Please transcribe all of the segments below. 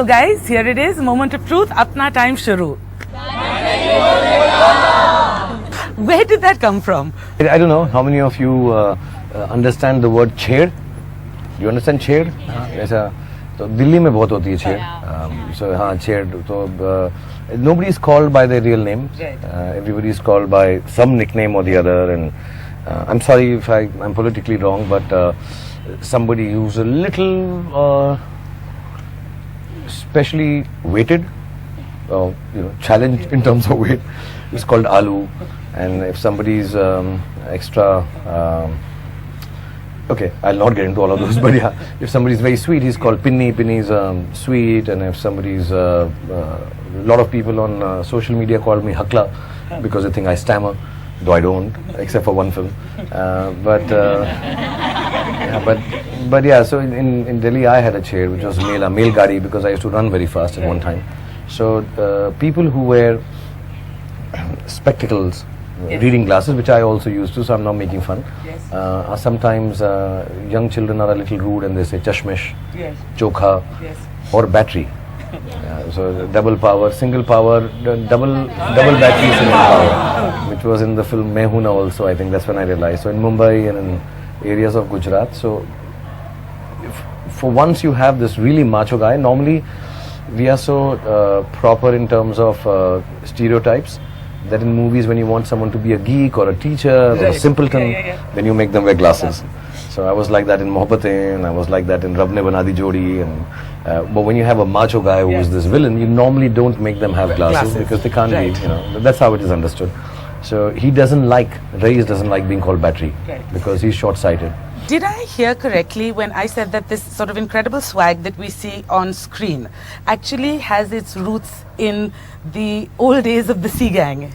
So guys, here it is, moment of truth, apna time shuru. Where did that come from? I don't know how many of you understand the word छेड़. Do you understand छेड़? ऐसा तो दिल्ली में बहुत होती है छेड़. So हाँ छेड़ तो nobody is called by their real name. Everybody is called by some nickname or the other. And I'm sorry if I'm politically wrong, but somebody who's a little specially weighted, challenged in terms of weight, is called Aloo. And if somebody's extra, okay, I'll not get into all of those, but yeah, if somebody's very sweet, he's called Pinni. Pinni's sweet. And if somebody's, a lot of people on social media call me Hakla because they think I stammer, though I don't, except for one film. But yeah, so in Delhi I had a chair which was male gadi, because I used to run very fast at one time. So people who wear spectacles, reading glasses, which I also used to, so I'm not making fun. Sometimes young children are a little rude and they say chashmish, chokha, or battery. So double power, single power, double battery, single power, which was in the film Main Hoon Na also. I think that's when I realized. So in Mumbai and in areas of Gujarat, so for once you have this really macho guy. Normally we are so proper in terms of stereotypes, that in movies when you want someone to be a geek or a teacher or a simpleton, then you make them wear glasses. So I was like that in Mohabbatein, I was like that in Rab Ne Bana Di Jodi. But when you have a macho guy who is this villain, you normally don't make them have glasses because they can't read. That's how it is understood. So he doesn't like, Raees doesn't like being called battery because he's short-sighted. Did I hear correctly when I said that this sort of incredible swag that we see on screen actually has its roots in the old days of the C Gang?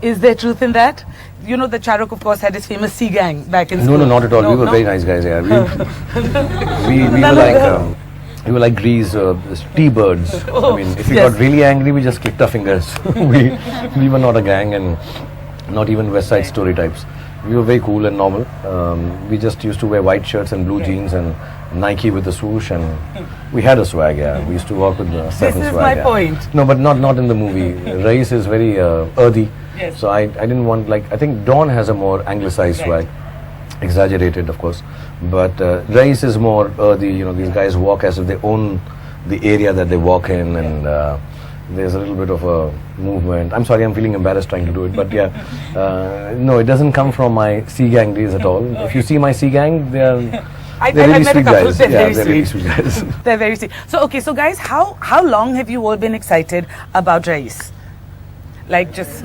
Is there truth in that? You know that Shah Rukh, of course, had his famous C Gang back in school. No, not at all. We were very nice guys. Yeah, we were like Grease, T-birds. I mean, if we got really angry, we just clicked our fingers. we were not a gang, and not even West Side Story types. We were very cool and normal. We just used to wear white shirts and blue jeans and Nike with a swoosh, and we had a swag. We used to walk with the certain swag. This is my point. No, but not in the movie. Raees is very earthy. So I didn't want, like, I think Dawn has a more anglicized swag, exaggerated of course, but Raees is more earthy. These guys walk as if they own the area that they walk in, and there's a little bit of a movement. I'm sorry, I'm feeling embarrassed trying to do it, but yeah, no, it doesn't come from my C Gang days at all. If you see my C Gang, they're really sweet guys. They're really sweet guys. They're very sweet. So okay, so guys, how long have you all been excited about Raees? Like just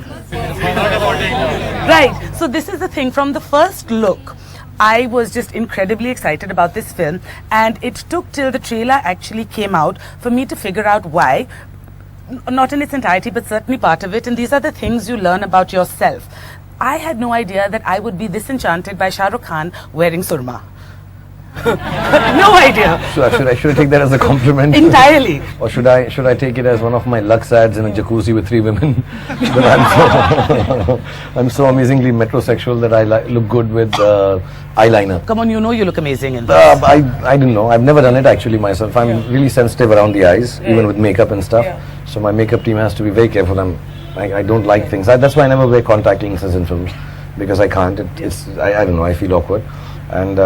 right. So this is the thing. From the first look, I was just incredibly excited about this film, and it took till the trailer actually came out for me to figure out why. Not in its entirety, but certainly part of it. And these are the things you learn about yourself. I had no idea that I would be this enchanted by Shah Rukh Khan wearing surma. No idea. Should I take that as a compliment? Entirely. Or should I take it as one of my Lux ads in a jacuzzi with 3 women? That I'm so amazingly metrosexual that I look good with eyeliner. Come on, you look amazing in this. I don't know. I've never done it actually myself. I'm really sensitive around the eyes, even with makeup and stuff. So my makeup team has to be very careful. I don't like things. That's why I never wear contact lenses in films, because I can't. I don't know. I feel awkward. And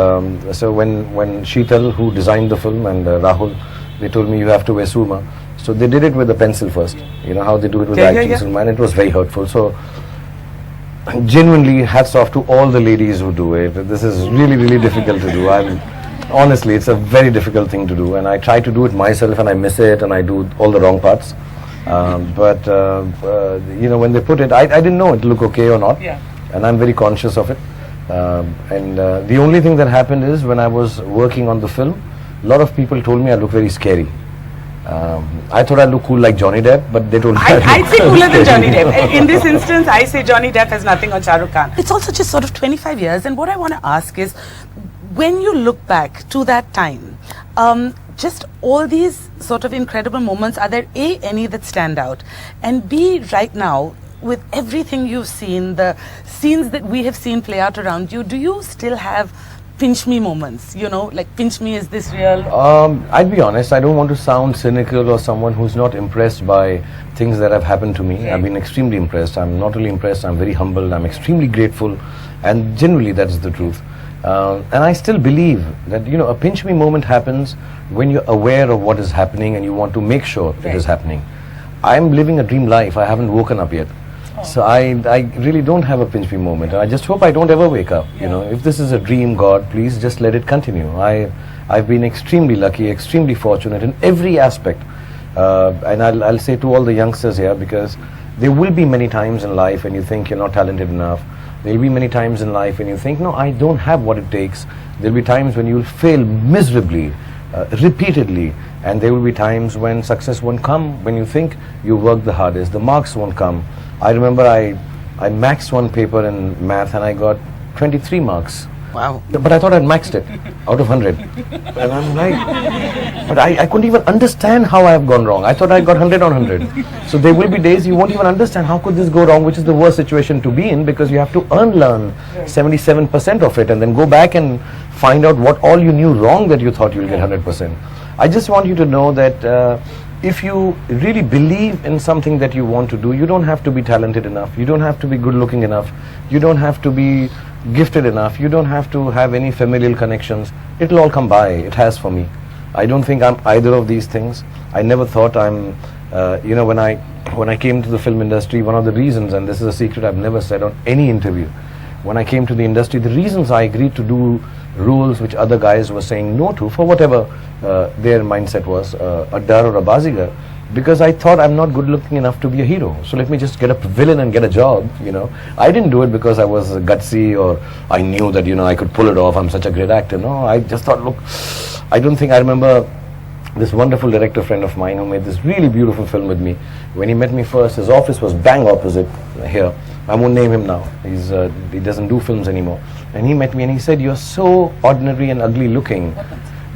so when Sheetal, who designed the film, and Rahul, they told me you have to wear surma. So they did it with a pencil first. You know how they do it with acting surma, and it was very hurtful. So genuinely, hats off to all the ladies who do it. This is really difficult to do. Honestly, it's a very difficult thing to do, and I try to do it myself, and I miss it, and I do all the wrong parts. But when they put it, I didn't know it look okay or not, and I'm very conscious of it. And the only thing that happened is when I was working on the film, a lot of people told me I look very scary. I thought I look cool like Johnny Depp, but they told me I'd say cooler than Johnny Depp. In this instance, I say Johnny Depp has nothing on Shah Rukh Khan. It's also just sort of 25 years, and what I want to ask is, when you look back to that time, just all these sort of incredible moments, are there A, any that stand out, and B, right now, with everything you've seen, the scenes that we have seen play out around you, do you still have pinch me moments, you know, like pinch me, is this real? I'd be honest, I don't want to sound cynical or someone who's not impressed by things that have happened to me. I've been extremely impressed. I'm not only impressed, I'm very humbled, I'm extremely grateful, and generally that's the truth. And I still believe that, you know, a pinch me moment happens when you're aware of what is happening and you want to make sure it is happening. I'm living a dream life. I haven't woken up yet. So I really don't have a pinch me moment. I just hope I don't ever wake up. You know, if this is a dream, God, please just let it continue. I've been extremely lucky, extremely fortunate in every aspect. And I'll say to all the youngsters here, because there will be many times in life when you think you're not talented enough. There will be many times in life when you think, no, I don't have what it takes. There will be times when you will fail miserably, repeatedly. And there will be times when success won't come, when you think you worked the hardest, the marks won't come. I remember I maxed one paper in math and I got 23 marks. Wow. But I thought I'd maxed it out of 100. And I'm like, but I couldn't even understand how I have gone wrong. I thought I got 100 on 100. So there will be days you won't even understand how could this go wrong, which is the worst situation to be in, because you have to unlearn 77% of it and then go back and find out what all you knew wrong that you thought you'll get 100%. I just want you to know that if you really believe in something that you want to do, you don't have to be talented enough, you don't have to be good looking enough, you don't have to be gifted enough, you don't have to have any familial connections. It'll all come by. It has for me. I don't think I'm either of these things. I never thought I'm, you know, when I came to the film industry, one of the reasons, and this is a secret I've never said on any interview, when I came to the industry, the reasons I agreed to do roles which other guys were saying no to, for whatever their mindset was, a dar or a bazigar, because I thought I'm not good looking enough to be a hero. So let me just get a villain and get a job, you know. I didn't do it because I was gutsy or I knew that, you know, I could pull it off, I'm such a great actor. No, I just thought, look, I remember this wonderful director friend of mine who made this really beautiful film with me. When he met me first, his office was bang opposite here. I won't name him now. He doesn't do films anymore. And he met me and he said, "You're so ordinary and ugly looking."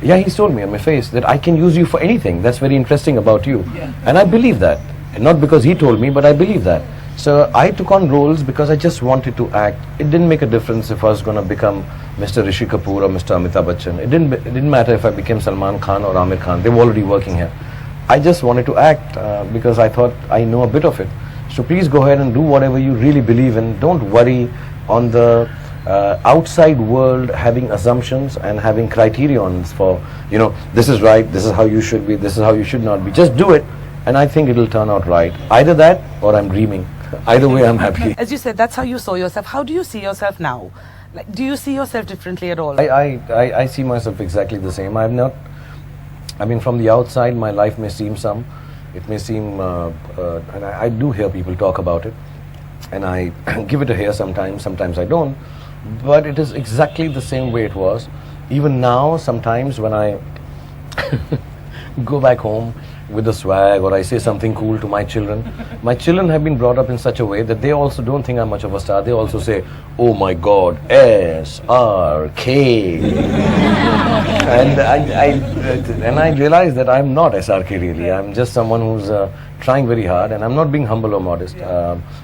Yeah, he told me on my face that I can use you for anything. That's very interesting about you. Yeah. And I believe that. And not because he told me, but I believe that. So I took on roles because I just wanted to act. It didn't make a difference if I was going to become Mr. Rishi Kapoor or Mr. Amitabh Bachchan. It didn't matter if I became Salman Khan or Amir Khan. They were already working here. I just wanted to act because I thought I know a bit of it. So please go ahead and do whatever you really believe in. Don't worry on the outside world having assumptions and having criterions for, you know, this is right, this is how you should be, this is how you should not be. Just do it and I think it'll turn out right. Either that or I'm dreaming. Either way, I'm happy. As you said, that's how you saw yourself. How do you see yourself now? Like, do you see yourself differently at all? I see myself exactly the same. I mean, from the outside, my life may seem it may seem, and I do hear people talk about it, and I give it a hear sometimes I don't, but it is exactly the same way it was. Even now, sometimes when I go back home with the swag or I say something cool to my children have been brought up in such a way that they also don't think I'm much of a star. They also say, "Oh my God, SRK." And I realize that I'm not SRK really. I'm just someone who's trying very hard, and I'm not being humble or modest.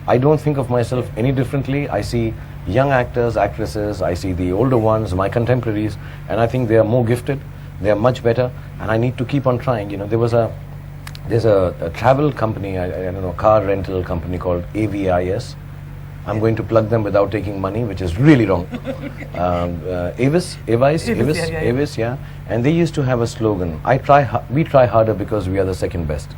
I don't think of myself any differently. I see young actors, actresses, I see the older ones, my contemporaries, and I think they are more gifted, they are much better, and I need to keep on trying. You know, there's a travel company, I don't know, car rental company called AVIS. I'm going to plug them without taking money, which is really wrong. Avis, yeah. And they used to have a slogan, we try harder because we are the second best.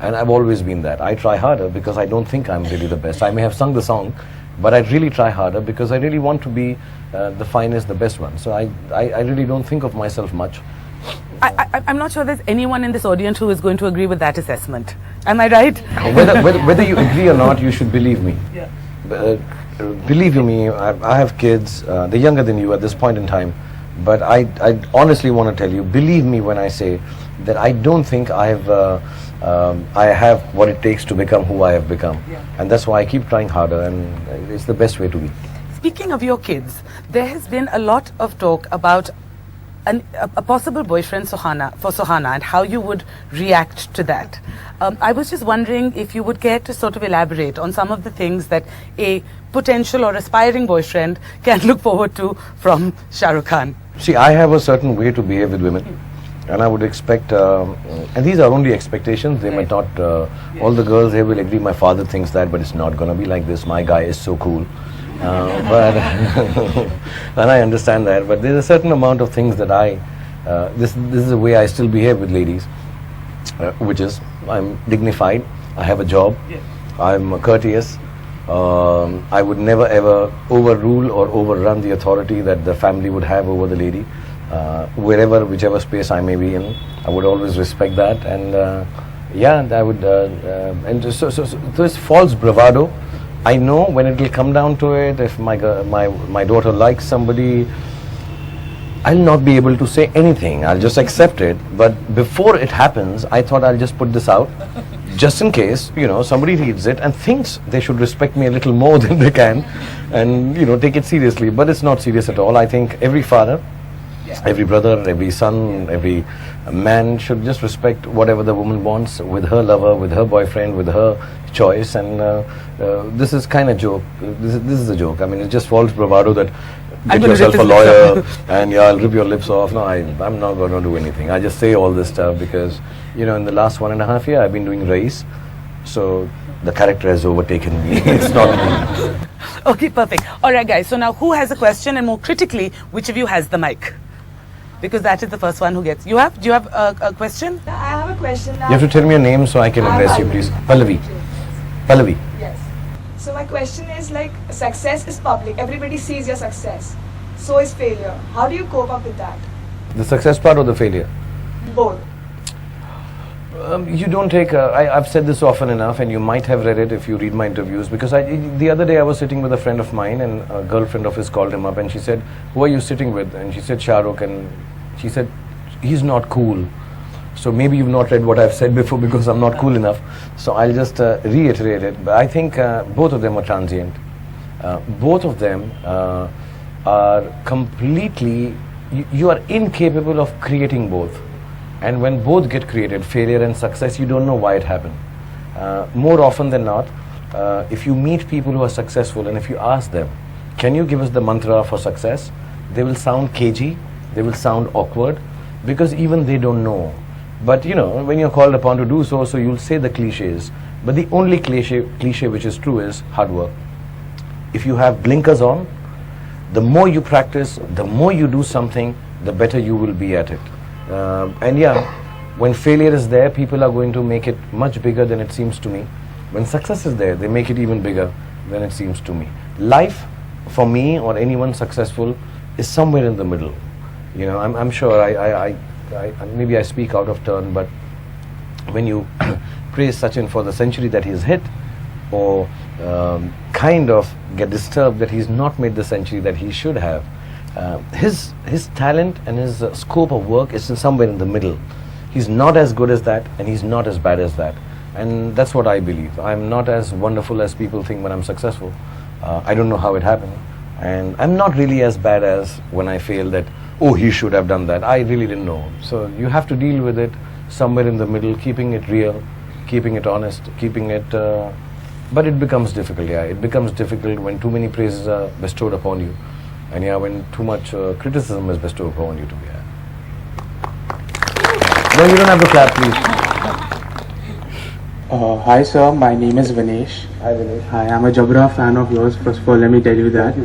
And I've always been that. I try harder because I don't think I'm really the best. I may have sung the song, but I really try harder because I really want to be the finest, the best one. So I really don't think of myself much. I'm not sure there's anyone in this audience who is going to agree with that assessment. Am I right? Whether you agree or not, you should believe me. Yeah. Believe you me, I have kids, they're younger than you at this point in time, but I honestly want to tell you, believe me when I say that I don't think I have what it takes to become who I have become. Yeah. And that's why I keep trying harder, and it's the best way to be. Speaking of your kids, there has been a lot of talk about a possible boyfriend for Sohana and how you would react to that. I was just wondering if you would care to sort of elaborate on some of the things that a potential or aspiring boyfriend can look forward to from Shah Rukh Khan. See, I have a certain way to behave with women. And I would expect, and these are only expectations, they might not, all the girls here will agree, my father thinks that, but it's not going to be like this, my guy is so cool. But and I understand that, but there's a certain amount of things that this is the way I still behave with ladies, which is, I'm dignified, I have a job, I'm courteous, I would never ever overrule or overrun the authority that the family would have over the lady. Whichever space I may be in, I would always respect that, and I would, and so it's false bravado. I know when it will come down to it, if my daughter likes somebody, I'll not be able to say anything. I'll just accept it. But before it happens, I thought I'll just put this out, just in case, somebody reads it and thinks they should respect me a little more than they can, and take it seriously. But it's not serious at all. I think every father, every brother, every son, every man should just respect whatever the woman wants with her lover, with her boyfriend, with her choice. And this is kind of joke. This is a joke. I mean, it's just false bravado that get yourself a lawyer and I'll rip your lips off. No, I'm not going to do anything. I just say all this stuff because, in the last 1.5 years, I've been doing Raees. So the character has overtaken me. It's not me. Okay, perfect. All right, guys. So now who has a question, and more critically, which of you has the mic? Because that is the first one who gets. Do you have a question? I have a question now. You have to tell me your name so I can address you, please. Pallavi. Pallavi. Yes. So my question is, like, success is public. Everybody sees your success. So is failure. How do you cope up with that? The success part or the failure? Both. You don't take. I've said this often enough, and you might have read it if you read my interviews. Because the other day I was sitting with a friend of mine, and a girlfriend of his called him up, and she said, "Who are you sitting with?" And she said, "Shah Rukh," and she said, "He's not cool." So maybe you've not read what I've said before because I'm not cool enough. So I'll just reiterate it. But I think both of them are transient. Both of them are completely. You are incapable of creating both. And when both get created, failure and success, you don't know why it happened. More often than not, if you meet people who are successful and if you ask them, can you give us the mantra for success? They will sound cagey, they will sound awkward, because even they don't know. But when you're called upon to do so you'll say the cliches. But the only cliche which is true is hard work. If you have blinkers on, the more you practice, the more you do something, the better you will be at it. When failure is there, people are going to make it much bigger than it seems to me. When success is there, they make it even bigger than it seems to me. Life, for me or anyone successful, is somewhere in the middle. I'm sure I maybe I speak out of turn, but when you praise Sachin for the century that he's hit, or kind of get disturbed that he's not made the century that he should have, his talent and his scope of work is somewhere in the middle. He's not as good as that, and he's not as bad as that, and that's what I believe. I'm not as wonderful as people think when I'm successful. I don't know how it happened, and I'm not really as bad as when I fail that, oh, he should have done that. I really didn't know. So you have to deal with it somewhere in the middle, keeping it real, keeping it honest, keeping it but it becomes difficult. It becomes difficult when too many praises are bestowed upon you, and when too much criticism is bestowed upon you to be had. No, you don't have to clap, please. Hi sir, my name is Vinesh. Hi Vinesh. Hi, I'm a Jabra fan of yours. First of all, let me tell you that.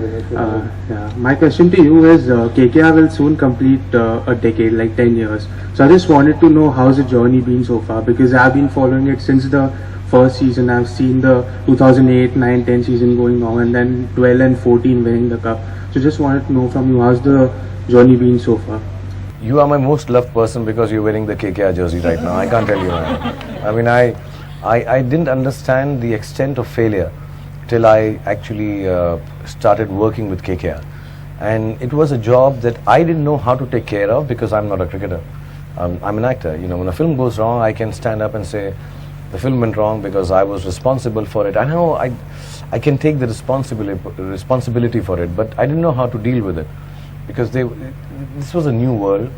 My question to you is, KKR will soon complete a decade, like 10 years. So I just wanted to know how's the journey been so far, because I've been following it since the first season. I've seen the 2008, 9, 10 season going on, and then 12 and 14 winning the cup. So just wanted to know from you, how's the journey been so far? You are my most loved person because you're wearing the KKR jersey right now. I can't tell you that. I mean, I didn't understand the extent of failure till I actually started working with KKR. And it was a job that I didn't know how to take care of because I'm not a cricketer. I'm an actor. When a film goes wrong, I can stand up and say, the film went wrong because I was responsible for it. I know I can take the responsibility for it, but I didn't know how to deal with it. because this was a new world.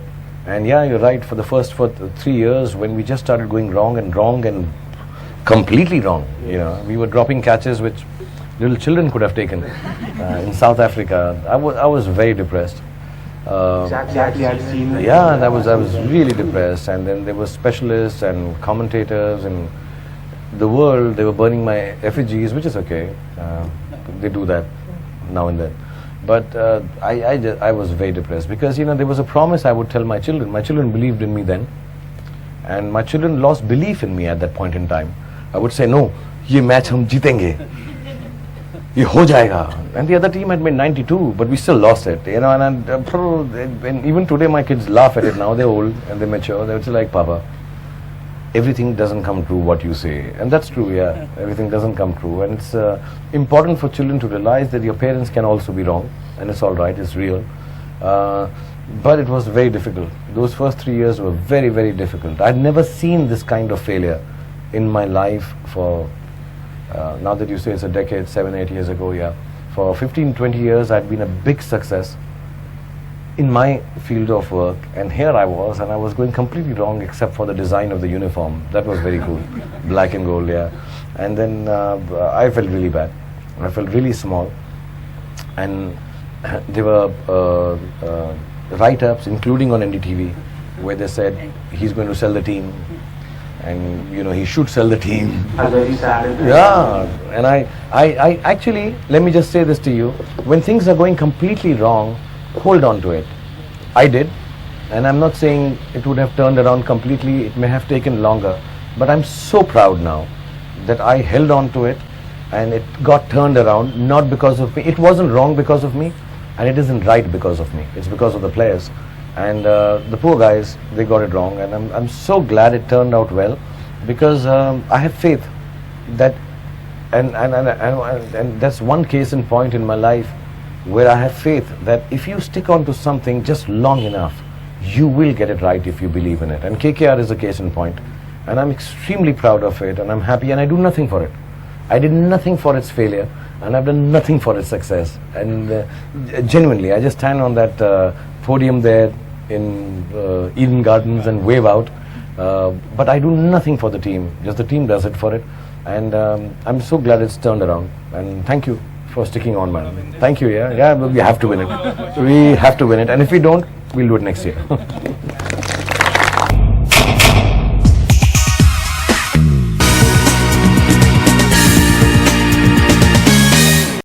And yeah, you're right, for 3 years when we just started going wrong and completely wrong, you know, we were dropping catches which little children could have taken in South Africa. I was very depressed. Exactly, I've seen it. Yeah, and I was really depressed. And then there were specialists and commentators in the world. They were burning my effigies, which is okay. They do that now and then. But I was very depressed because, you know, there was a promise I would tell my children. My children believed in me then, and my children lost belief in me at that point in time. I would say, no, ये match हम जीतेंगे, ये हो जाएगा. And the other team had made 92, but we still lost it, you know. And even today, my kids laugh at it now. They're old and they're mature. They would say, like, Papa, everything doesn't come true what you say. And that's true, yeah. Everything doesn't come true. And it's important for children to realize that your parents can also be wrong. And it's all right, it's real. But it was very difficult. Those first 3 years were very, very difficult. I'd never seen this kind of failure in my life for, now that you say it's a decade, 7, 8 years ago, yeah. For 15, 20 years, I'd been a big success in my field of work, and here I was, and I was going completely wrong except for the design of the uniform. That was very cool, black and gold, yeah. And then I felt really bad. I felt really small, and there were write-ups, including on NDTV, where they said he's going to sell the team, and you know he should sell the team. I'm very sad. Yeah, and I actually, let me just say this to you: when things are going completely wrong, hold on to it. I did, and I'm not saying it would have turned around completely. It may have taken longer, but I'm so proud now that I held on to it, and it got turned around, not because of me. It wasn't wrong because of me, and it isn't right because of me. It's because of the players, and the poor guys, they got it wrong, and I'm so glad it turned out well, because I have faith that, and that's one case in point in my life where I have faith that if you stick on to something just long enough, you will get it right if you believe in it. And KKR is a case in point, and I'm extremely proud of it, and I'm happy, and I do nothing for it. I did nothing for its failure, and I've done nothing for its success. And genuinely, I just stand on that podium there in Eden Gardens and wave out, but I do nothing for the team, just the team does it for it. And I'm so glad it's turned around, and thank you for sticking on, man. Thank you, yeah, we have to win it. We have to win it, and if we don't, we'll do it next year.